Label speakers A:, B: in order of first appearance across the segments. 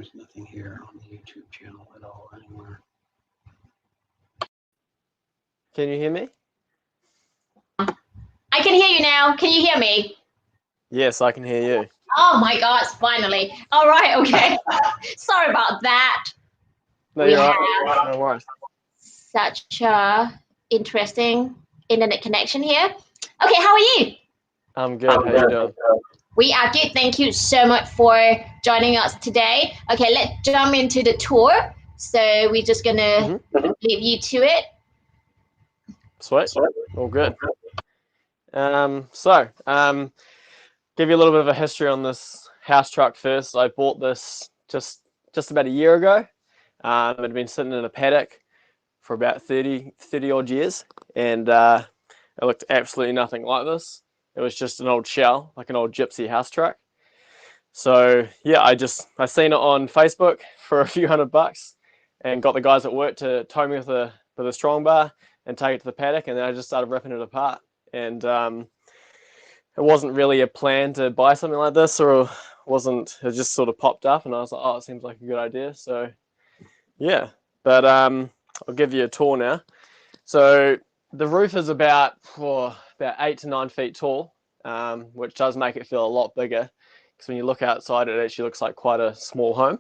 A: There's nothing here on the YouTube channel at all anywhere.
B: Can you hear me?
C: I can hear you now. Can you hear me?
B: Yes, I can hear you.
C: Oh my gosh, finally. All right, okay. Sorry about that.
B: No,
C: We
B: you're
C: have
B: right. No worries.
C: such a interesting internet connection here. Okay, how are you?
B: I'm good. How you doing?
C: We are good. Thank you so much for joining us today. Okay, let's jump into the tour. So we're just gonna leave you to it.
B: Sweet. All good. Give you a little bit of a history on this house truck first. I bought this just about a year ago. It had been sitting in a paddock for about 30 odd years, and it looked absolutely nothing like this. It was just an old shell, like an old gypsy house truck. So yeah, I seen it on Facebook for a few $100 and got the guys at work to tow me with a strong bar and take it to the paddock, and then I just started ripping it apart. And it wasn't really a plan to buy something like this, or it just sort of popped up, and I was like, oh, it seems like a good idea. So yeah, but I'll give you a tour now. So the roof is about 8 to 9 feet tall, which does make it feel a lot bigger, because when you look outside, it actually looks like quite a small home.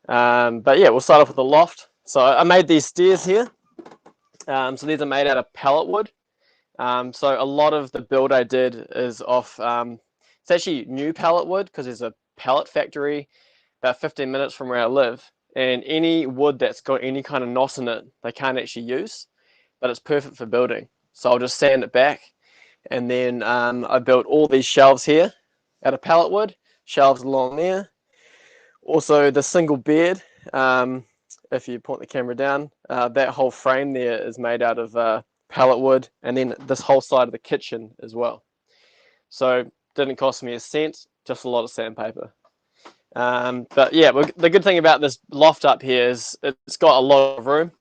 B: But yeah, we'll start off with the loft. So I made these stairs here. So these are made out of pallet wood. So a lot of the build I did is off, it's actually new pallet wood, because there's a pallet factory about 15 minutes from where I live, and any wood that's got any kind of NOS in it, they can't actually use, but it's perfect for building. So I'll just sand it back, and then I built all these shelves here out of pallet wood, shelves along there. Also the single bed, if you point the camera down, that whole frame there is made out of pallet wood, and then this whole side of the kitchen as well. So didn't cost me a cent, just a lot of sandpaper. But yeah, the good thing about this loft up here is it's got a lot of room,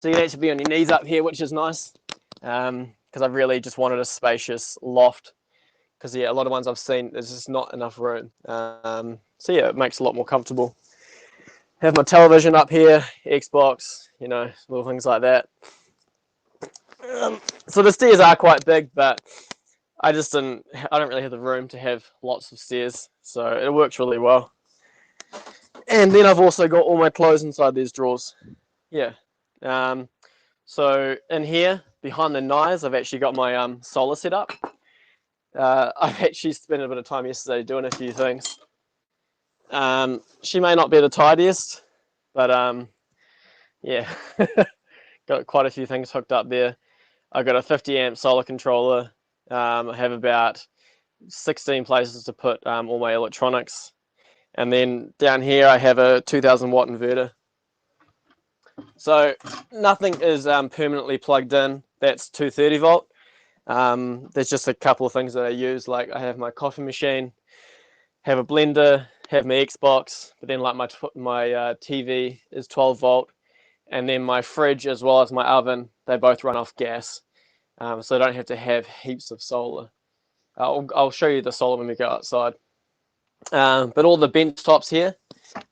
B: so you can actually be on your knees up here, which is nice, because I really just wanted a spacious loft, because yeah, a lot of ones I've seen, there's just not enough room. So yeah, it makes it a lot more comfortable. Have my television up here, Xbox, little things like that. So the stairs are quite big, but I don't really have the room to have lots of stairs, so it works really well. And then I've also got all my clothes inside these drawers. Yeah. So in here, behind the knives, I've actually got my solar set up. I've actually spent a bit of time yesterday doing a few things. She may not be the tidiest, but yeah, got quite a few things hooked up there. I got a 50 amp solar controller. I have about 16 places to put all my electronics. And then down here I have a 2000 watt inverter. So nothing is permanently plugged in. That's 230 volt. There's just a couple of things that I use, like I have my coffee machine, have a blender, have my Xbox, but then like my TV is 12 volt, and then my fridge as well as my oven, they both run off gas, so I don't have to have heaps of solar. I'll show you the solar when we go outside. But all the bench tops here,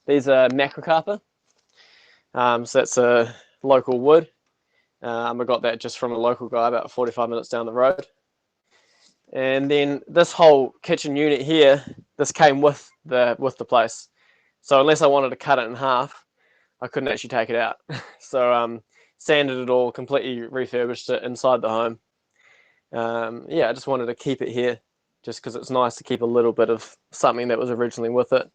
B: these are macrocarpa. So that's a local wood. I got that just from a local guy about 45 minutes down the road. And then this whole kitchen unit here, this came with the place. So unless I wanted to cut it in half, I couldn't actually take it out. So sanded it all, completely refurbished it inside the home. Yeah, I just wanted to keep it here, just because it's nice to keep a little bit of something that was originally with it.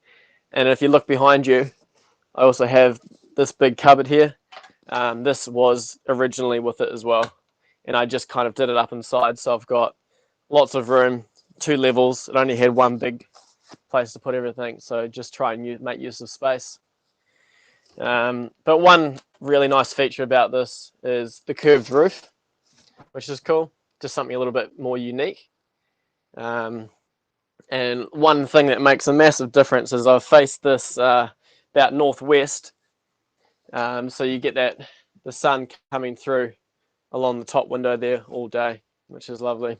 B: And if you look behind you, I also have this big cupboard here. This was originally with it as well, and I just kind of did it up inside, so I've got lots of room, 2 levels. It only had one big place to put everything, so just try and make use of space. But one really nice feature about this is the curved roof, which is cool, just something a little bit more unique. And one thing that makes a massive difference is I've faced this about northwest, so you get the sun coming through along the top window there all day, which is lovely.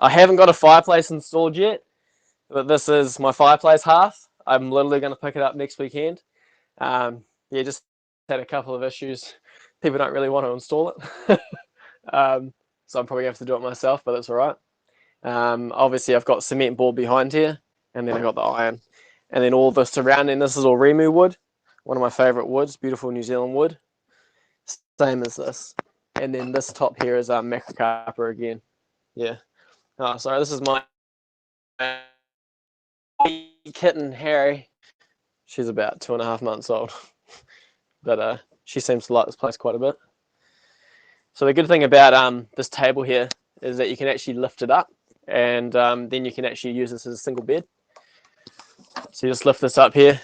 B: I haven't got a fireplace installed yet, but this is my fireplace half. I'm literally going to pick it up next weekend. Yeah, just had a couple of issues. People don't really want to install it. So I'm probably going to have to do it myself, but that's all right. Obviously, I've got cement board behind here, and then I got the iron. And then all the surrounding, this is all Remu wood, one of my favourite woods, beautiful New Zealand wood. Same as this. And then this top here is macrocarpa again. Yeah. Oh, sorry, this is my kitten, Harry. She's about 2.5 months old. But she seems to like this place quite a bit. So the good thing about this table here is that you can actually lift it up, and then you can actually use this as a single bed. So you just lift this up here,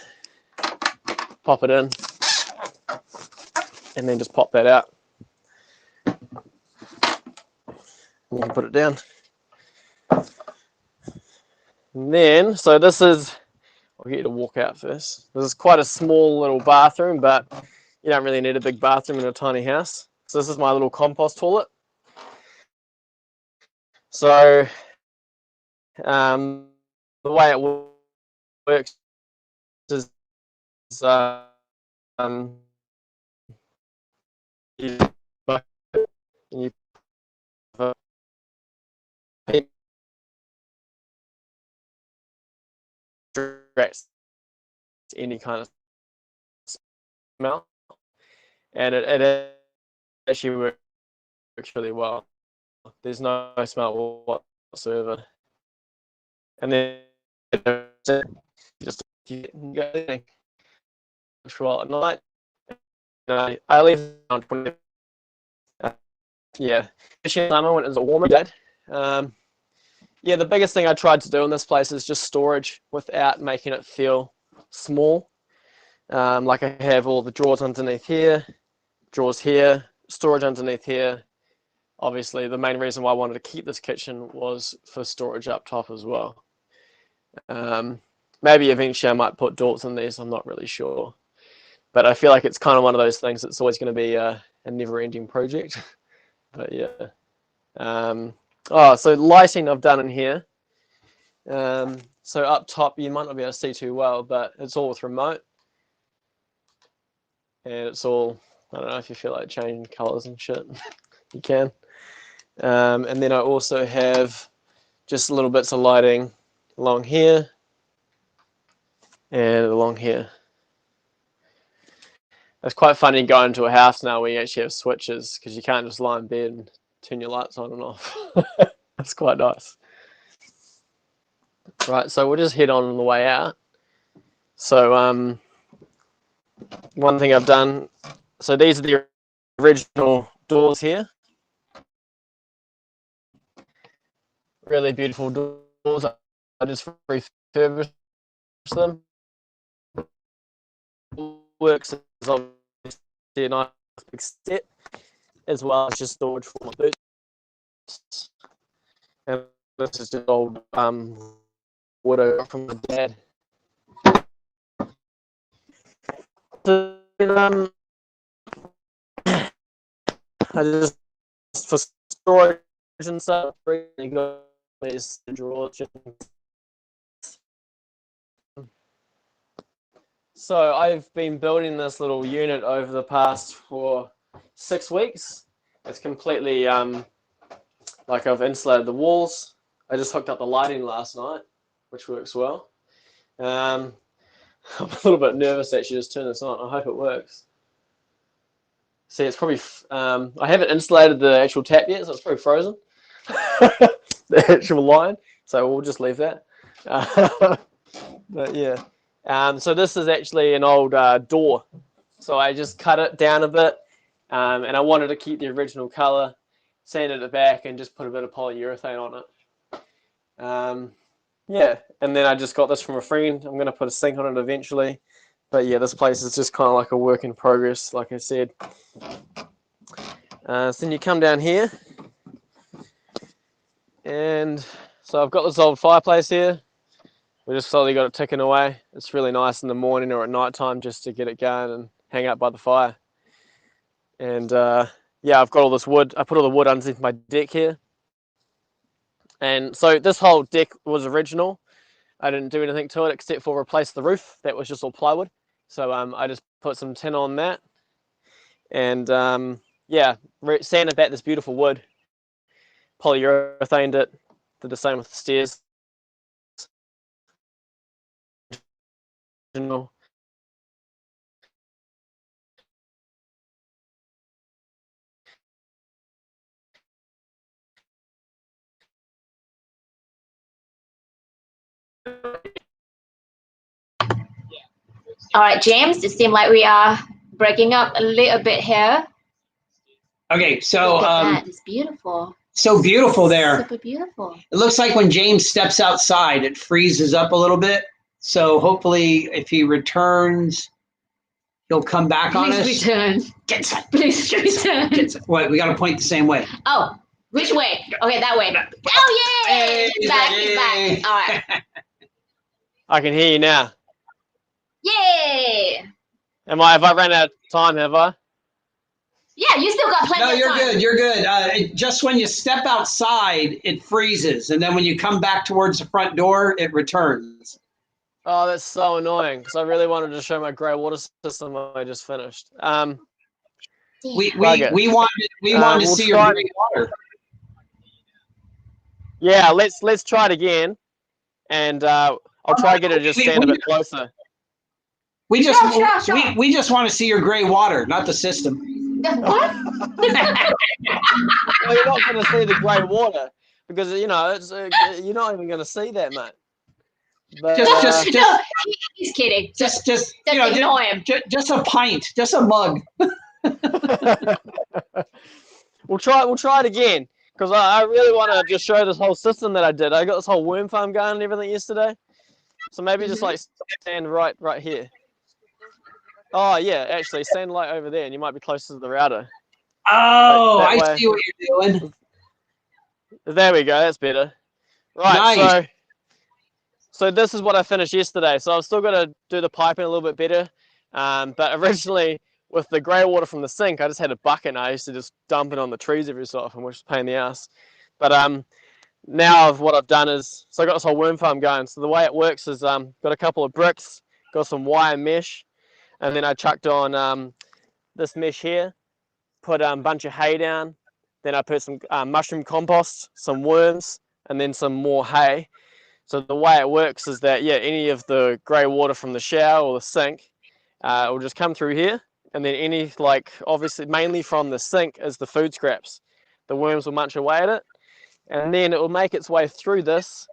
B: pop it in, and then just pop that out. And you can put it down. And then, so this is, I'll get you to walk out first. This is quite a small little bathroom, but you don't really need a big bathroom in a tiny house. So this is my little compost toilet. So the way it works is you extract any kind of smell, and it actually works really well. There's no smell whatsoever. And then you just go in at night. I leave around 20. Yeah, especially in summer when it's a warmer day. Yeah, the biggest thing I tried to do in this place is just storage without making it feel small. Like I have all the drawers underneath here, drawers here, storage underneath here. Obviously, the main reason why I wanted to keep this kitchen was for storage up top as well. Maybe eventually I might put doors in these, I'm not really sure. But I feel like it's kind of one of those things that's always going to be a never-ending project. But yeah. So lighting I've done in here. So up top, you might not be able to see too well, but it's all with remote. And it's all, I don't know if you feel like changing colors and shit, you can. And then I also have just little bits of lighting along here and along here. It's quite funny going to a house now where you actually have switches, because you can't just lie in bed and turn your lights on and off. That's quite nice. Right, so we'll just head on the way out. So one thing I've done, so these are the original doors here. Really beautiful doors. I just refurbished them. Works as obviously a nice big set, as well as just storage for my boots. And this is just old wood I got from my dad. I just, for storage and stuff, you got these drawers. So I've been building this little unit over the past 6 weeks. It's completely like I've insulated the walls. I just hooked up the lighting last night, which works well. I'm a little bit nervous actually just turn this on. I hope it works. See, it's probably I haven't insulated the actual tap yet, so it's probably frozen. The actual line, so we'll just leave that. But yeah. So this is actually an old door. So I just cut it down a bit, and I wanted to keep the original color, sanded it back, and just put a bit of polyurethane on it. Yeah, and then I just got this from a friend. I'm going to put a sink on it eventually. But yeah, this place is just kind of like a work in progress, like I said. So then you come down here. And so I've got this old fireplace here. We just slowly got it ticking away. It's really nice in the morning or at night time just to get it going and hang out by the fire. And yeah, I've got all this wood. I put all the wood underneath my deck here. And so this whole deck was original. I didn't do anything to it except for replace the roof. That was just all plywood. So I just put some tin on that, and yeah, sanded back this beautiful wood, polyurethaned it, did the same with the stairs.
C: All right, James, it seems like we are breaking up a little bit here.
A: Okay, so
C: Look at that. It's beautiful.
A: so beautiful there.
C: Super beautiful.
A: It looks like when James steps outside, it freezes up a little bit. So hopefully, if he returns, he'll come back on us.
C: Please return.
A: Get some.
C: Please return.
A: Get some. What? We got to point the same way.
C: Oh, which way? Okay, that way. Oh, yeah.
A: Hey,
C: He's back. He's back. All right.
B: I can hear you now.
C: Yay.
B: Have I ran out of time, have I?
C: Yeah, you still got plenty
A: No,
C: of
A: you're
C: time.
A: good. You're good. Just when you step outside, it freezes, and then when you come back towards the front door, it returns.
B: Oh, that's so annoying because I really wanted to show my Graywater system I just finished.
A: We
B: Bugger.
A: wanted to
B: We'll
A: see your
B: try-
A: green water.
B: Yeah, let's try it again, and I'll try to get it to just stand a bit closer.
A: We just
C: Sure.
A: we just want to see your gray water, not the system.
C: What?
B: Well, you're not going to see the grey water because it's you're not even going to see that much. But,
C: No, he's kidding.
A: Just
C: Ignore him.
A: just a pint, just a mug.
B: we'll try it again because I really want to just show this whole system that I did. I got this whole worm farm going and everything yesterday, so maybe just like stand right here. Oh yeah, actually stand like over there, and you might be closer to the router.
A: Oh,
B: That
A: I
B: way.
A: see what you're doing.
B: There we go. That's better. Right.
A: Nice.
B: So this is what I finished yesterday. So I've still got to do the piping a little bit better. But originally with the grey water from the sink, I just had a bucket and I used to just dump it on the trees every so often, which is a pain in the ass. But now what I've done is, so I got this whole worm farm going. So the way it works is got a couple of bricks, got some wire mesh, and then I chucked on this mesh here, put a bunch of hay down, then I put some mushroom compost, some worms, and then some more hay. So the way it works is that, yeah, any of the grey water from the shower or the sink will just come through here, and then any, obviously mainly from the sink is the food scraps. The worms will munch away at it, and then it will make its way through this,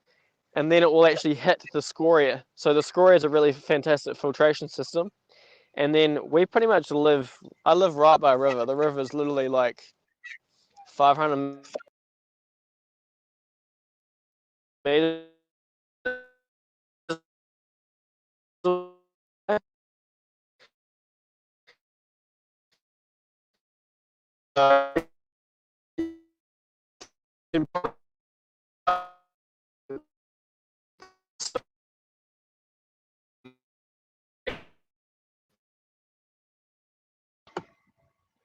B: and then it will actually hit the scoria. So the scoria is a really fantastic filtration system. And then we pretty much I live right by a river. The river is literally like 500 meters.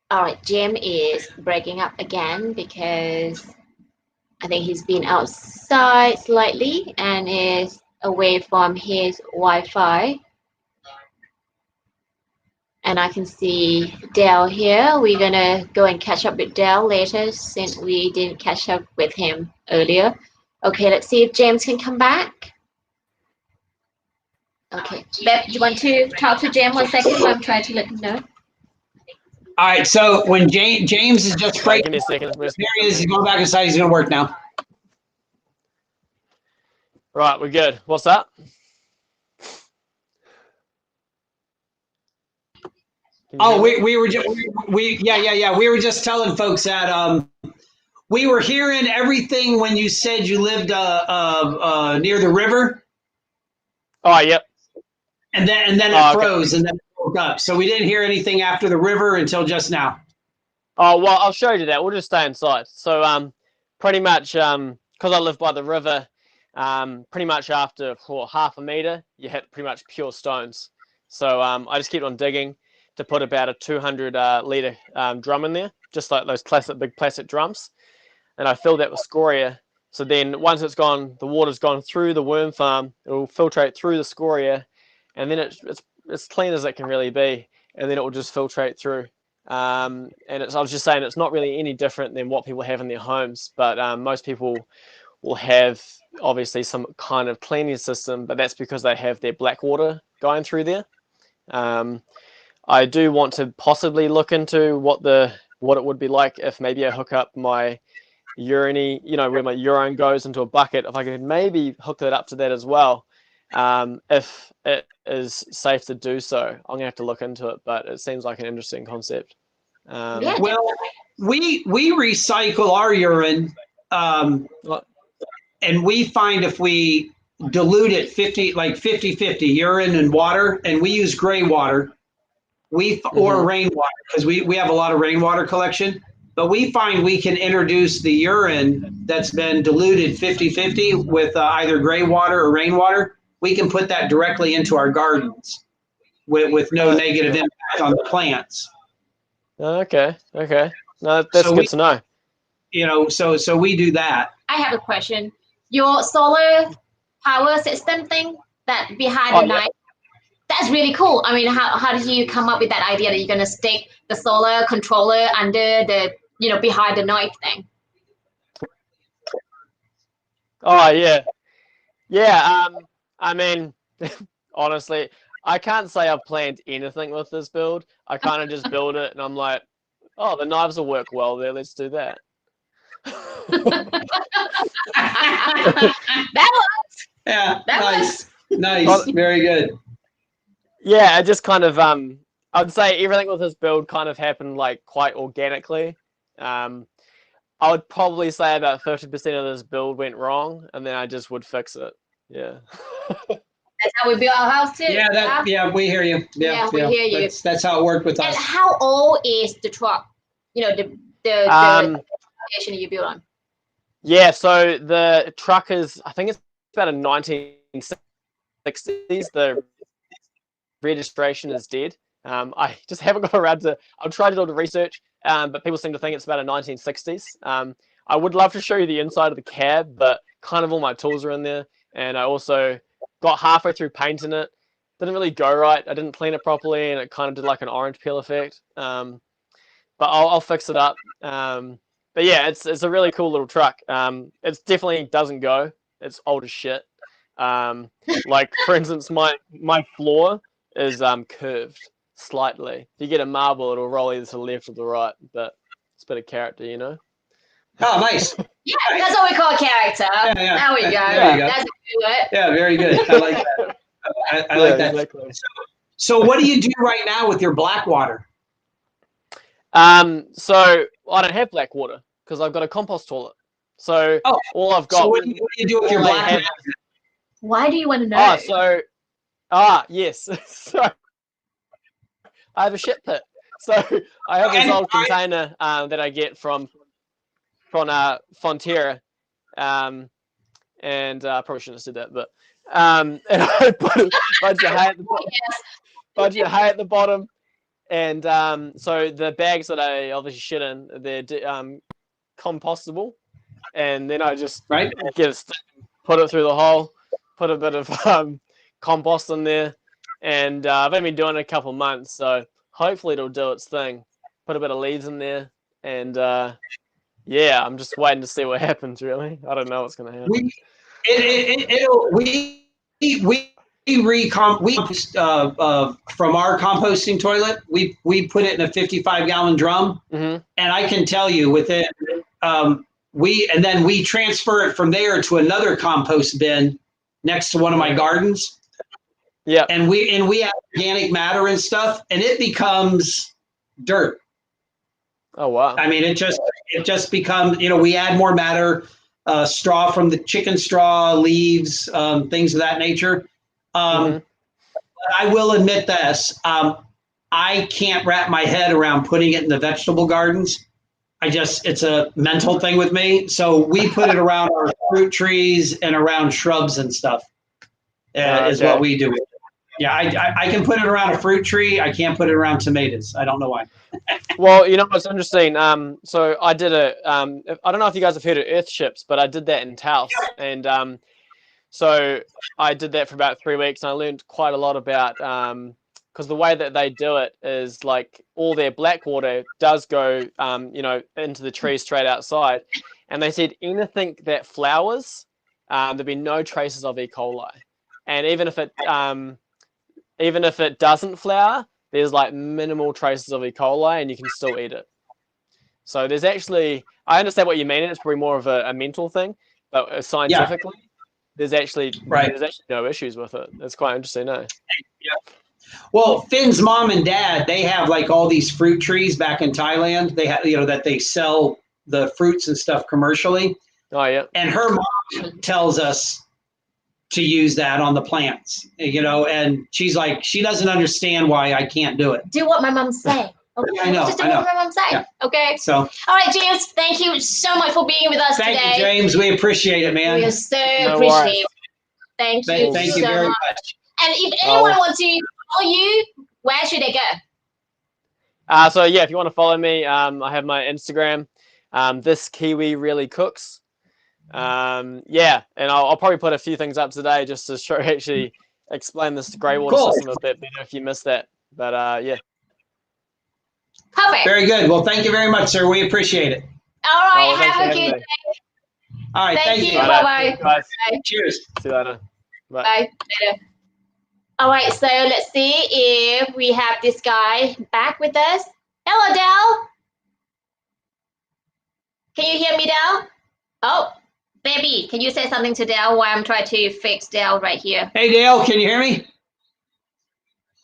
C: All right, Jim is breaking up again because I think he's been outside slightly and is away from his Wi-Fi. And I can see Dale here. We're gonna go and catch up with Dale later since we didn't catch up with him earlier. Okay, let's see if James can come back. Okay, Beth, do you want to talk to James 1 second while I'm trying to let him know?
A: All right, so when James is just
B: Right, give
A: breaking,
B: me a second.
A: there he is. He's going back inside. He's going to work now.
B: Right, we're good. What's that?
A: Oh, we were just we were just telling folks that we were hearing everything when you said you lived near the river.
B: Oh, yep.
A: And then it froze and then it woke up. So we didn't hear anything after the river until just now.
B: Oh, well, I'll show you that. We'll just stay inside. So pretty much because I live by the river, pretty much after half a meter, you hit pretty much pure stones. So I just keep on digging to put about a 200 litre drum in there, just like those big plastic drums. And I fill that with scoria. So then once it's gone, the water's gone through the worm farm, it'll filtrate through the scoria, and then it's clean as it can really be, and then it will just filtrate through. And I was just saying, it's not really any different than what people have in their homes, but most people will have obviously some kind of cleaning system, but that's because they have their black water going through there. I do want to possibly look into what it would be like if maybe I hook up my urine, where my urine goes into a bucket, if I could maybe hook that up to that as well. If it is safe to do so, I'm gonna have to look into it, but it seems like an interesting concept.
A: Well, we recycle our urine, and we find if we dilute it 50-50 urine and water, and we use Graywater, or rainwater, because we have a lot of rainwater collection, but we find we can introduce the urine that's been diluted 50-50 with either Graywater or rainwater. We can put that directly into our gardens with no negative impact on the plants.
B: Okay. No, that's good to know.
A: So we do that.
C: I have a question. Your solar power system thing that behind the night, that's really cool. I mean, how did you come up with that idea that you're going to stick the solar controller under the, behind the night thing?
B: Oh, yeah. Yeah, I mean, honestly, I can't say I've planned anything with this build. I kind of just build it, and I'm like, oh, the knives will work well there. Let's do that.
C: That works.
A: Yeah,
C: That
A: nice, very good.
B: Yeah, I just kind of I'd say everything with this build kind of happened like quite organically. I would probably say about 50% of this build went wrong, and then I just would fix it. Yeah.
C: That's how we build our house too.
A: Yeah, we hear you. Yeah,
C: we hear you.
A: That's how it worked with us.
C: And how old is the truck? The foundation you built on.
B: Yeah, so the truck is, I think it's about a 1960s. The registration is dead. I just haven't got around to. I'll try to do the research, but people seem to think it's about a 1960s. I would love to show you the inside of the cab, but kind of all my tools are in there, and I also got halfway through painting it. Didn't really go right. I didn't clean it properly, and it kind of did like an orange peel effect. But I'll fix it up. But yeah, it's a really cool little truck. It definitely doesn't go. It's old as shit. Like for instance, my floor is curved slightly. If you get a marble, it'll roll either to the left or the right. But it's a bit of character,
A: Oh, nice.
C: Yeah, that's what we call character.
A: Yeah.
C: There we go.
A: There you go.
C: That's a good word.
A: Yeah, very good. I like that. I like that.
B: Exactly.
A: So what do you do right now with your black water?
B: So I don't have black water because I've got a compost toilet. So all I've got.
A: So what do you do with your black water?
C: Why do you want to know?
B: Yes. So I have a shit pit. So I have this old container that I get from Fonterra, and probably shouldn't have said that, but and I put a bunch of hay at the bottom, and so the bags that I obviously shit in, they're compostable, and then I just get a stick, put it through the hole, put a bit of compost in there, and I've only been doing it a couple of months, so hopefully it'll do its thing. Put a bit of leaves in there, and yeah, I'm just waiting to see what happens. Really, I don't know what's going to happen.
A: We recompost from our composting toilet. We put it in a 55-gallon drum, and I can tell you within we transfer it from there to another compost bin next to one of my gardens.
B: Yeah,
A: and we have organic matter and stuff, and it becomes dirt.
B: Oh wow!
A: I mean, it just becomes, we add more matter, straw from the chicken straw, leaves, things of that nature. I will admit this: I can't wrap my head around putting it in the vegetable gardens. It's a mental thing with me. So we put it around our fruit trees and around shrubs and stuff. Is what we do. Yeah, I can put it around a fruit tree. I can't put it around tomatoes. I don't know why.
B: Well, you know what's interesting? So I did I don't know if you guys have heard of earth ships, but I did that in Taos, and so I did that for about 3 weeks, and I learned quite a lot about because the way that they do it is like all their black water does go you know, into the tree straight outside, and they said anything that flowers, there'd be no traces of E. coli, and even if it doesn't flower, there's like minimal traces of E. coli, and you can still eat it. So there's actually, I understand what you mean, and it's probably more of a mental thing, but scientifically, there's actually no issues with it. It's quite interesting, no?
A: Yeah. Well, Finn's mom and dad, they have like all these fruit trees back in Thailand. They have, you know, that they sell the fruits and stuff commercially.
B: Oh yeah.
A: And her mom tells us to use that on the plants, you know, and she's like, she doesn't understand why I can't do it.
C: Do what my mom say. Okay.
A: I know.
C: Just do what my mom say.
A: Yeah.
C: Okay.
A: So,
C: all right, James. Thank you so much for being with us today.
A: Thank you, James. We appreciate it, man.
C: We are so appreciative. Thank you
A: so
C: very much. And if anyone wants to follow you, where should they go?
B: So yeah, if you want to follow me, I have my Instagram. This Kiwi really cooks. Yeah, and I'll probably put a few things up today just to show, actually explain this Graywater system a bit better if you missed that. But yeah.
C: Perfect.
A: Very good. Well, thank you very much, sir. We appreciate it.
C: All right. Have a good day.
A: All right. Thank you.
C: Bye-bye.
B: Bye.
A: Cheers.
B: See you later. Bye.
C: Bye. Later. All right. So let's see if we have this guy back with us. Hello, Dal. Can you hear me, Dal? Oh, baby, can you say something to Dal while I'm trying to fix Dal right here?
A: Hey, Dale, can you hear me?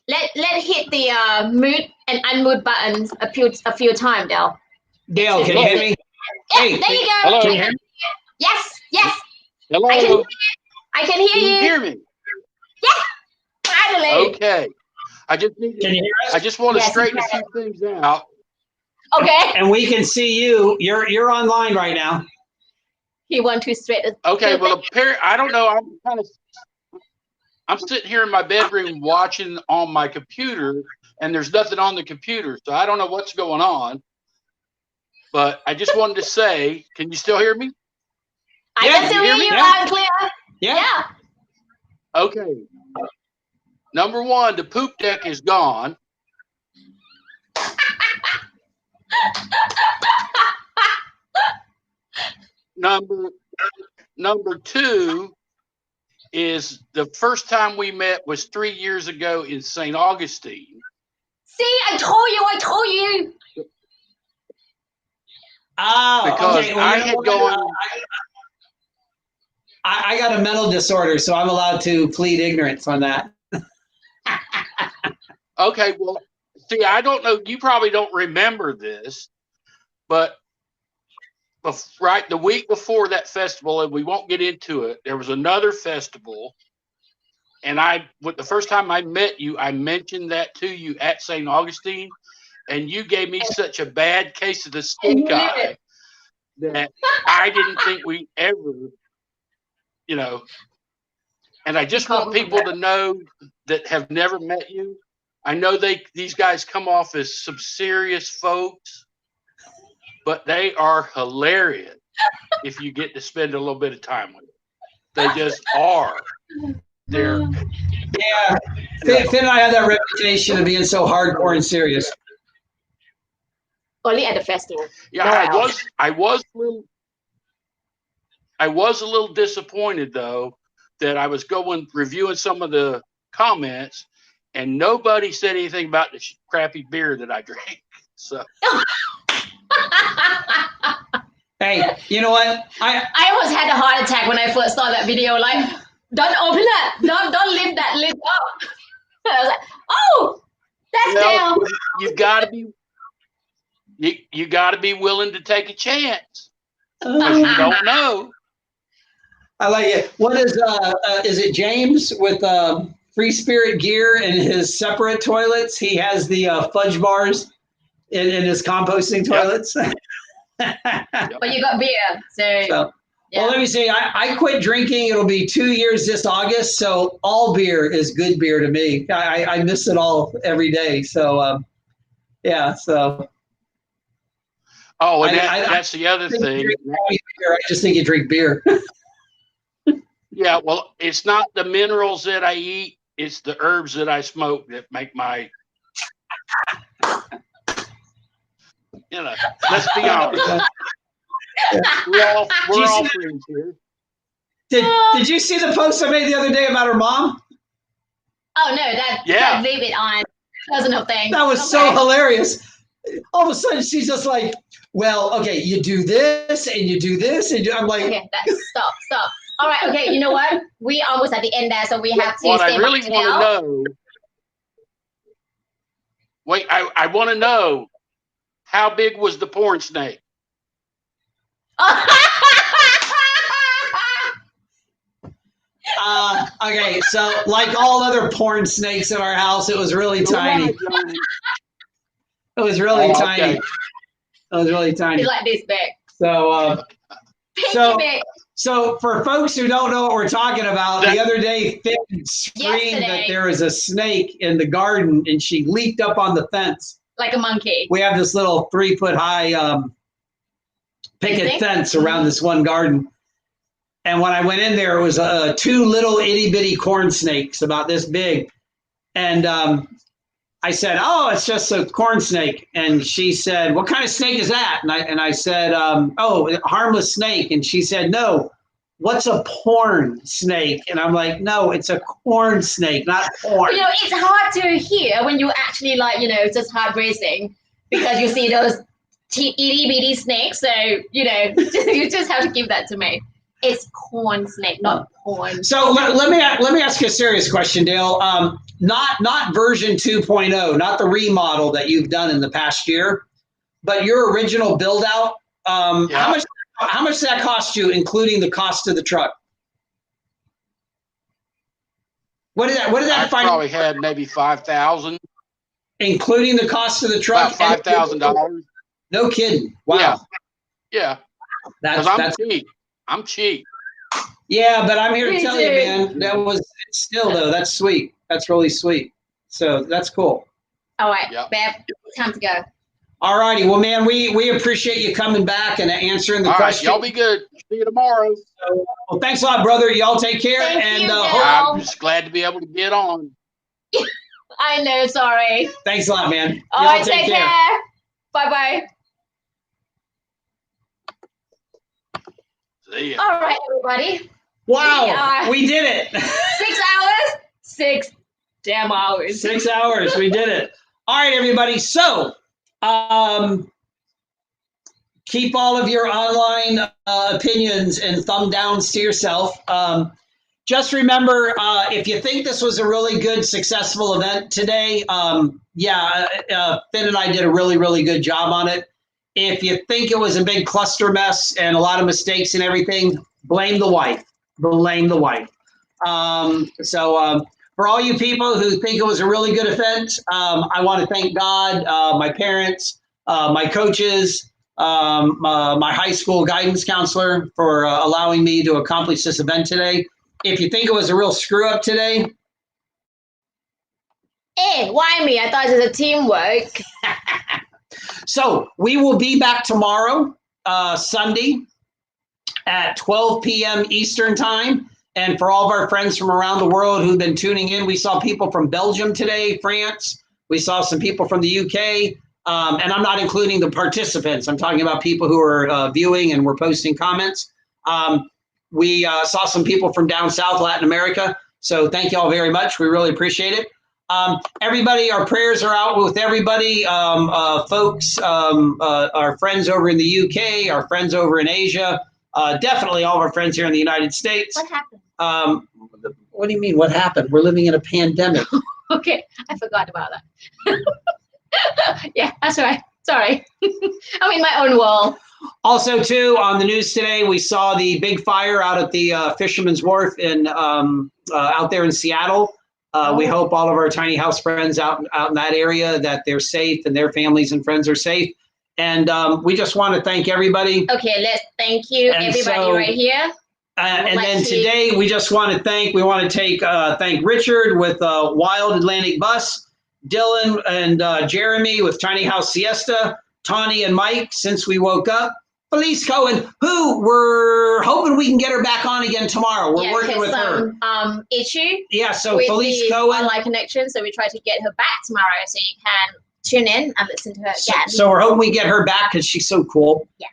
C: Let hit the mute and unmute buttons a few times, Dal.
A: Dale, can you hear me?
C: Yeah, hey, there you go.
D: Hello.
A: Can you hear me?
C: Yes.
D: Hello.
C: I can hear you.
D: Can you hear me?
C: Yeah. Finally.
D: Okay. I just need
A: Can you hear us?
D: I just want to straighten a few things out.
C: Okay.
A: And we can see you. You're online right now.
C: He wants to straighten.
D: Okay. Well, I don't know. I'm sitting here in my bedroom watching on my computer, and there's nothing on the computer, so I don't know what's going on. But I just wanted to say, can you still hear me?
C: I can still hear you loud and clear.
A: Yeah.
D: Okay. Number one, the poop deck is gone. Number two is the first time we met was 3 years ago in St. Augustine.
C: See, I told you.
A: Oh,
D: because
A: okay. Well,
D: I had gone.
A: I got a mental disorder, so I'm allowed to plead ignorance on that.
D: Okay, well, see, I don't know. You probably don't remember this, but right the week before that festival, and we won't get into it, there was another festival. And the first time I met you, I mentioned that to you at St. Augustine, and you gave me such a bad case of the stink eye that I didn't think we ever, you know. And I just want people to know that have never met you. I know these guys come off as some serious folks, but they are hilarious if you get to spend a little bit of time with them. They just are. They're
A: Finn and I have that reputation of being so hardcore and serious.
C: Only at the festival.
D: Yeah, I was a little disappointed though that I was reviewing some of the comments and nobody said anything about the crappy beer that I drank. So
A: hey, you know what?
C: I almost had a heart attack when I first saw that video. Like, don't open that. Don't leave that lid up. I was like, oh, that's down.
D: You gotta be. You gotta be willing to take a chance. Because you don't know.
A: I like it. What is it James with Free Spirit gear and his separate toilets? He has the fudge bars in his composting toilets.
C: But you got beer, so
A: Well, let me say, I quit drinking. It'll be 2 years this August. So all beer is good beer to me. I miss it all every day. So, yeah. So.
D: Oh, and that's the other thing.
A: I just think you drink beer.
D: Yeah, well, it's not the minerals that I eat. It's the herbs that I smoke that make my, let's be honest. We're all friends here.
A: Did you see the post I made the other day about her mom?
C: Oh, no, that leave it on personal thing.
A: That was so hilarious. All of a sudden, she's just like, well, okay, you do this and you do this. And I'm like,
C: okay, stop. All right, okay, you know what? We almost at the end there, so we have to
D: What I really want to know, I want to know, how big was the porn snake?
A: Okay, so like all other porn snakes in our house, it was really tiny. It was really tiny.
C: Okay.
A: It was really tiny.
C: It's like this big.
A: So for folks who don't know what we're talking about, the other day, Finn screamed that there was a snake in the garden, and she leaped up on the fence.
C: Like a monkey.
A: We have this little 3-foot high picket fence around this one garden. And when I went in there, it was 2 little itty bitty corn snakes about this big. And I said, oh, it's just a corn snake. And she said, what kind of snake is that? And I said, oh, harmless snake. And she said, no, what's a porn snake? And I'm like, no, it's a corn snake, not porn.
C: It's hard to hear when you actually just heart racing because you see those itty bitty snakes. So, you just have to give that to me. It's corn snake, not porn.
A: So let me ask you a serious question, Dale. Not version 2.0, not the remodel that you've done in the past year, but your original build out. How much did that cost you, including the cost of the truck? What did that
D: I probably had maybe $5,000,
A: including the cost of the truck.
D: About $5,000.
A: No kidding. Wow.
D: Yeah. That's cheap. I'm cheap.
A: Yeah, but I'm here to tell you, man, that's sweet. That's really sweet. So that's cool.
C: All right, Bev, time to go.
A: All righty. Well, man, we appreciate you coming back and answering the question.
D: Y'all be good. See you tomorrow.
A: Well, thanks a lot, brother. Y'all take care.
D: I'm just glad to be able to get on.
C: I know, sorry.
A: Thanks a lot, man.
C: All right, take care. Bye-bye.
D: See ya.
C: All right, everybody.
A: Wow, we did it.
C: 6 hours? 6 damn hours.
A: 6 hours. We did it. All right, everybody. So, keep all of your online opinions and thumb downs to yourself. Just remember, if you think this was a really good, successful event today, Finn and I did a really, really good job on it. If you think it was a big cluster mess and a lot of mistakes and everything, blame the wife. Blame the wife. For all you people who think it was a really good event, I want to thank God, my parents, my coaches, my high school guidance counselor for allowing me to accomplish this event today. If you think it was a real screw up today.
C: Hey, why me? I thought it was a teamwork.
A: So we will be back tomorrow, Sunday, at 12 p.m. Eastern time. And for all of our friends from around the world who've been tuning in, we saw people from Belgium today, France. We saw some people from the UK. And I'm not including the participants. I'm talking about people who are viewing and were posting comments. We saw some people from down south, Latin America. So thank you all very much. We really appreciate it. Everybody, our prayers are out with everybody, folks, our friends over in the UK, our friends over in Asia, definitely all of our friends here in the United States.
C: What happened?
A: What do you mean, what happened? We're living in a pandemic.
C: Okay, I forgot about that. Yeah, that's right. Sorry. I'm in my own world.
A: Also, too, on the news today, we saw the big fire out at the Fisherman's Wharf out there in Seattle. We hope all of our tiny house friends out in that area that they're safe and their families and friends are safe. And we just want to thank everybody.
C: Okay, let's thank you,
A: And
C: everybody
A: so-
C: right here.
A: And
C: like
A: then
C: to-
A: today we just want to thank thank Richard with Wild Atlantic Bus, Dylan and Jeremy with Tiny House Siesta, Tawny and Mike since we woke up, Felice Cohen, who we're hoping we can get her back on again tomorrow. We're working with her.
C: Issue
A: Yeah, so
C: with
A: Felice
C: the
A: Cohen.
C: online connection, so we try to get her back tomorrow, so you can tune in and listen to her again.
A: So we're hoping we get her back because she's so cool.
C: Yes.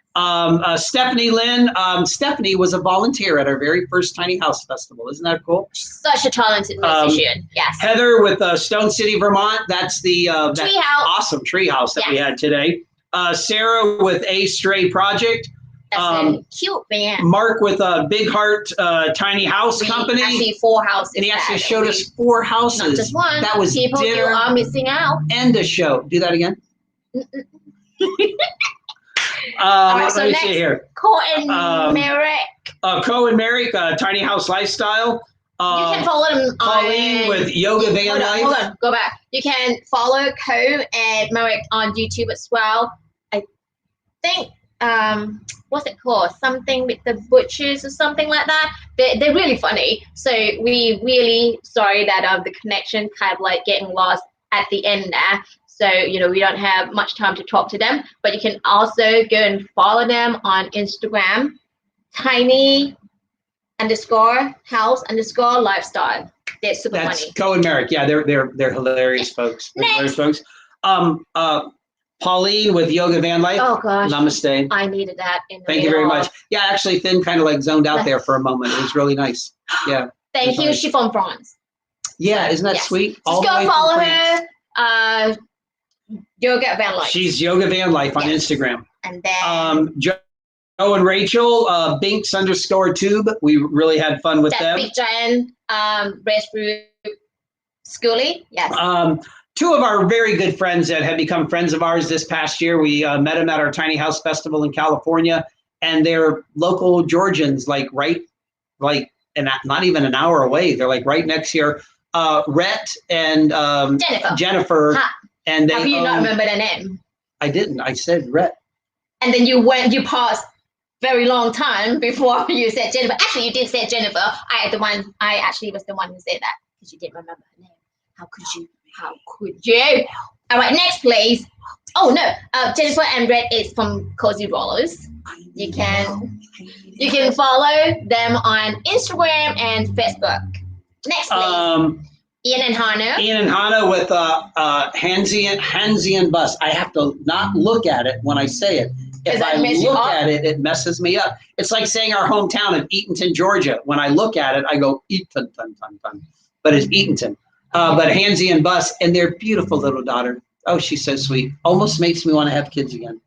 A: Stephanie Lynn. Stephanie was a volunteer at our very first Tiny House Festival. Isn't that cool?
C: Such a talented musician. Yes.
A: Heather with Stone City, Vermont. That's the that
C: Treehouse.
A: awesome treehouse that we
C: Yes.
A: had today. Sarah with A Stray Project.
C: That's a cute band.
A: Mark with Big Heart Tiny House Company.
C: Actually, 4 houses.
A: And he actually
C: that
A: showed
C: we-
A: us 4 houses.
C: Not just one.
A: That was
C: people
A: dinner
C: you are missing out.
A: and a show. Do that again.
C: Alright, so
A: let me
C: next-
A: see here.
C: Cole and Merrick.
A: Co and Merrick, Tiny House Lifestyle.
C: You can follow them
A: Colleen
C: on
A: with Yoga Van
C: hold on,
A: Life.
C: hold on, go back. You can follow Co and Merrick on YouTube as well. I think what's it called? Something with the butchers or something like that. They're really funny. So we really sorry that the connection kind of like getting lost at the end there. So we don't have much time to talk to them. But you can also go and follow them on Instagram, tiny_house_lifestyle. They're super
A: That's
C: funny.
A: Co and Merrick. Yeah, they're hilarious folks. They're hilarious folks. Pauline with Yoga Van Life.
C: Oh gosh,
A: Namaste.
C: I needed that. In the
A: Thank you very
C: middle
A: much.
C: of-
A: Yeah, actually, Finn kind of like zoned out there for a moment. It was really nice. Yeah.
C: Thank you.
A: Nice.
C: She's from France.
A: Yeah, isn't that
C: Yes.
A: sweet?
C: Just
A: All the way
C: go
A: from
C: follow
A: France.
C: her. Yoga Van Life.
A: She's Yoga Van Life on
C: Yes.
A: Instagram.
C: And then
A: Joe and Rachel, Binks_tube. We really had fun with
C: that
A: them.
C: big giant breast fruit schoolie. Yes.
A: 2 of our very good friends that had become friends of ours this past year. We met them at our Tiny House Festival in California, and they're local Georgians, not even an hour away. They're like right next here. Rhett and Jennifer.
C: Ha.
A: And they
C: How do you not remember the name?
A: I didn't. I said Rhett.
C: And then you paused very long time before you said Jennifer. Actually, you did say Jennifer. I actually was the one who said that because you didn't remember her name. How could you? How could you? All right, next please. Oh no, Jennifer and Red is from Cozy Rollers. You can follow them on Instagram and Facebook. Next please. Ian and Hannah.
A: Ian and Hannah with Hansian Bus. I have to not look at it when I say it. If
C: Does that
A: I
C: mess you
A: look
C: up?
A: at it, it messes me up. It's like saying our hometown of Eatonton, Georgia. When I look at it, I go Eaton, but it's Eatonton. But Hansian Bus, and their beautiful little daughter. Oh, she's so sweet. Almost makes me want to have kids again.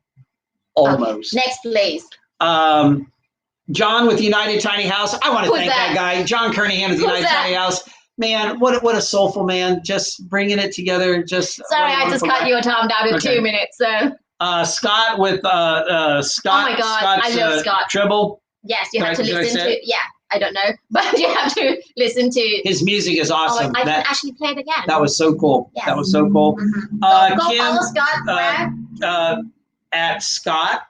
A: Almost.
C: Next please.
A: John with United Tiny House. I want to
C: Who's
A: thank that guy, John Kernahan with
C: Who's
A: United
C: that?
A: Tiny House. Man, what a soulful man! Just bringing it together. Just
C: Sorry, I just cut your time down to
A: Okay.
C: 2 minutes. So
A: Scott with Scott.
C: Oh my God, I love Scott.
A: Tribble.
C: yes, you
A: Can
C: have
A: I-
C: to
A: can I
C: listen
A: say
C: to.
A: it?
C: Yeah, I don't know, but you have to listen to.
A: His music is
C: Oh,
A: awesome.
C: I can
A: that
C: actually play it again.
A: that was so cool.
C: Yes.
A: That was so cool.
C: Mhm. Go
A: Kim
C: follow Scott. Where?
A: At Scott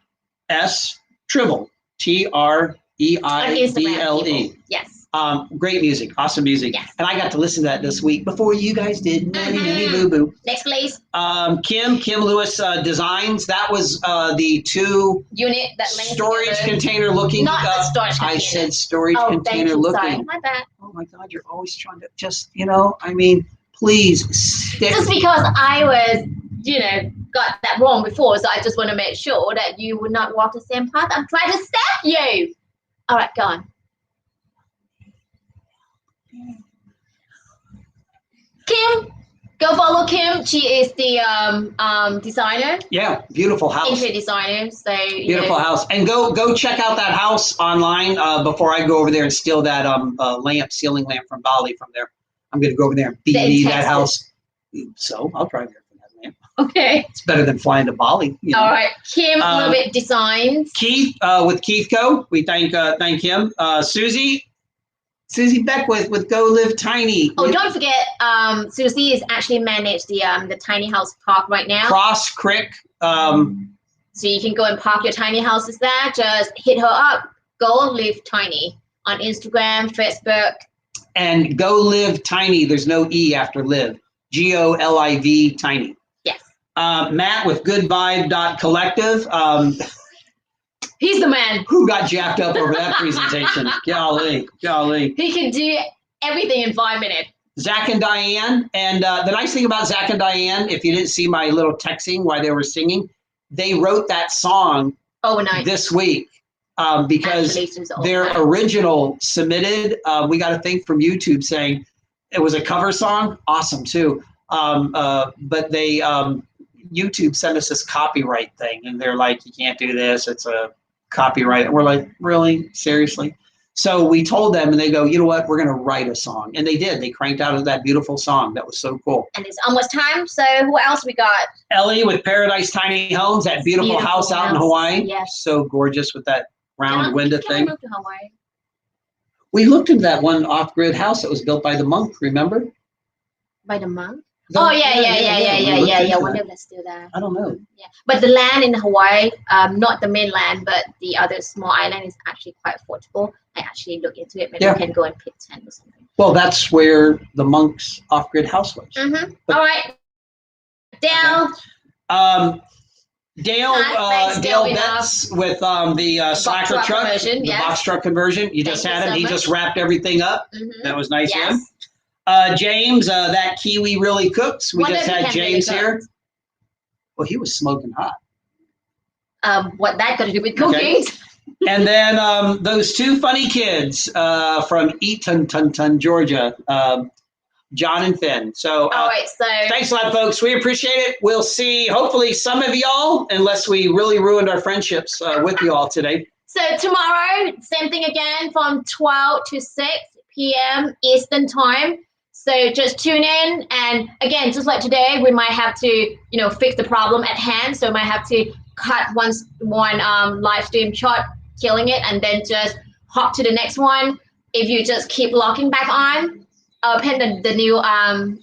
A: S Tribble TREIBLE.
C: On Instagram, people. Yes.
A: Great music, awesome music.
C: Yes.
A: And I got to listen to that this week before you guys did.
C: Mhm.
A: Boo boo.
C: Next please.
A: Kim Lewis Designs. That was the 2
C: Unit that links
A: storage
C: together.
A: container looking.
C: Not the storage
A: I
C: container.
A: said storage
C: Oh, thank
A: container
C: you.
A: looking.
C: Sorry, my bad.
A: Oh my God, you're always trying to just, please stick.
C: Just because I was, got that wrong before, so I just want to make sure that you would not walk the same path. I'm trying to stop you. All right, go on. Kim, go follow Kim. She is the designer,
A: Yeah, beautiful house.
C: interior designer. So
A: Beautiful house. And go check out that house online before I go over there and steal that ceiling lamp from Bali from there. I'm going to go over there and BD that house. So I'll drive there for that lamp.
C: Okay.
A: It's better than flying to Bali.
C: All right. Kim, a little bit designs.
A: Keith with Keith Co. We thank him. Susie Beckwith with Go Live Tiny.
C: Oh, don't forget, Susie is actually managed the tiny house park right now.
A: Cross Creek
C: So you can go and park your tiny houses there. Just hit her up. Go Live Tiny on Instagram, Facebook.
A: And Go Live Tiny. There's no E after live. GOLIV Tiny.
C: Yes.
A: Matt with goodvibe.collective.
C: He's the man.
A: Who got jacked up over that presentation? Golly.
C: He can do everything in 5 minutes.
A: Zach and Diane. And the nice thing about Zach and Diane, if you didn't see my little texting while they were singing, they wrote that song
C: overnight
A: this week because their original submitted. We got a thing from YouTube saying it was a cover song. Awesome too. But they YouTube sent us this copyright thing, and they're like, "You can't do this. It's a copyright." And we're like, "Really? Seriously?" So we told them, and they go, "You know what? We're going to write a song." And they did. They cranked out that beautiful song. That was so cool.
C: And it's almost time. So who else we got?
A: Ellie with Paradise Tiny Homes, that beautiful house out in Hawaii.
C: Yes.
A: So gorgeous with that round window thing.
C: Can we move to Hawaii?
A: We looked into that one off-grid house that was built by the monk, remember?
C: By the monk?
A: Yeah.
C: I wonder if that's still there.
A: I don't know.
C: Yeah, but the land in Hawaii, not the mainland, but the other small island is actually quite affordable. I actually looked into it. Maybe we can go and pick 10 or something.
A: Well, that's where the monk's off-grid house was.
C: Mm-hmm. All right. Dale.
A: Okay. Dale Betts with the slacker truck, the box truck conversion. You just had him. He just wrapped everything up.
C: Mm-hmm.
A: That was nice of him. James, that Kiwi really cooks. We just had James here. Well, he was smoking hot.
C: What that got to do with cooking?
A: Okay. And then those two funny kids from Eatonton, Georgia, John and Finn. So,
C: all right, so
A: thanks a lot, folks. We appreciate it. We'll see, hopefully, some of y'all, unless we really ruined our friendships with you all today.
C: So tomorrow, same thing again from 12 to 6 p.m. Eastern time. So just tune in, and again, just like today, we might have to, fix the problem at hand. So we might have to cut one live stream shot, killing it, and then just hop to the next one. If you just keep locking back on, open the new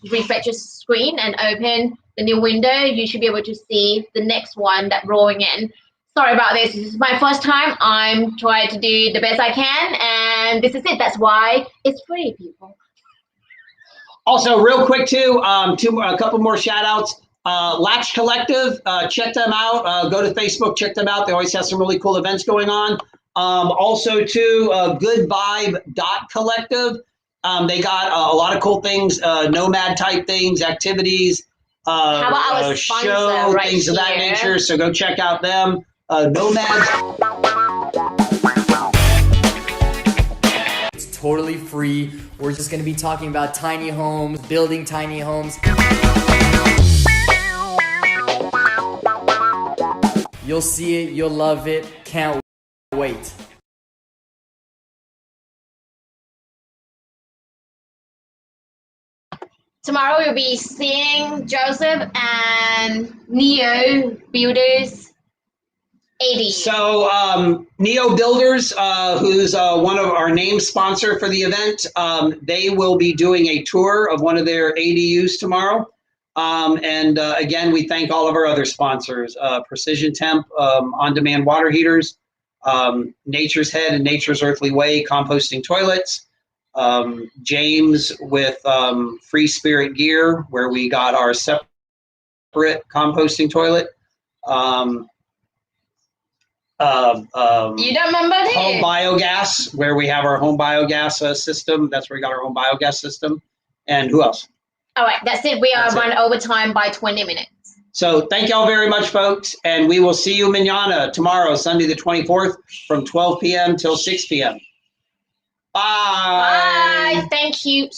C: refresh screen and open the new window, you should be able to see the next one that's rolling in. Sorry about this. This is my first time. I'm trying to do the best I can, and this is it. That's why it's free, people.
A: Also, real quick too, a couple more shout outs. Latch Collective, check them out. Go to Facebook, check them out. They always have some really cool events going on. Also too, goodvibe.collective. They got a lot of cool things, nomad type things, activities,
C: how about our
A: show,
C: right
A: things of that nature. So go check out them. Nomads.
E: It's totally free. We're just going to be talking about tiny homes, building tiny homes. You'll see it. You'll love it. Can't wait.
C: Tomorrow we'll be seeing Joseph and Neo Builders 80.
A: So Neo Builders, who's one of our name sponsor for the event, they will be doing a tour of one of their ADUs tomorrow. And again, we thank all of our other sponsors, Precision Temp, on-demand water heaters, Nature's Head and Nature's Earthly Way composting toilets, James with Free Spirit Gear, where we got our separate composting toilet.
C: You don't remember it?
A: Home biogas, where we have our home biogas system. That's where we got our home biogas system. And who else?
C: All right, that's it. We are run overtime by 20 minutes.
A: So thank y'all very much, folks. And we will see you mañana, tomorrow, Sunday the 24th, from 12 p.m. till 6 p.m. Bye.
C: Bye. Thank you.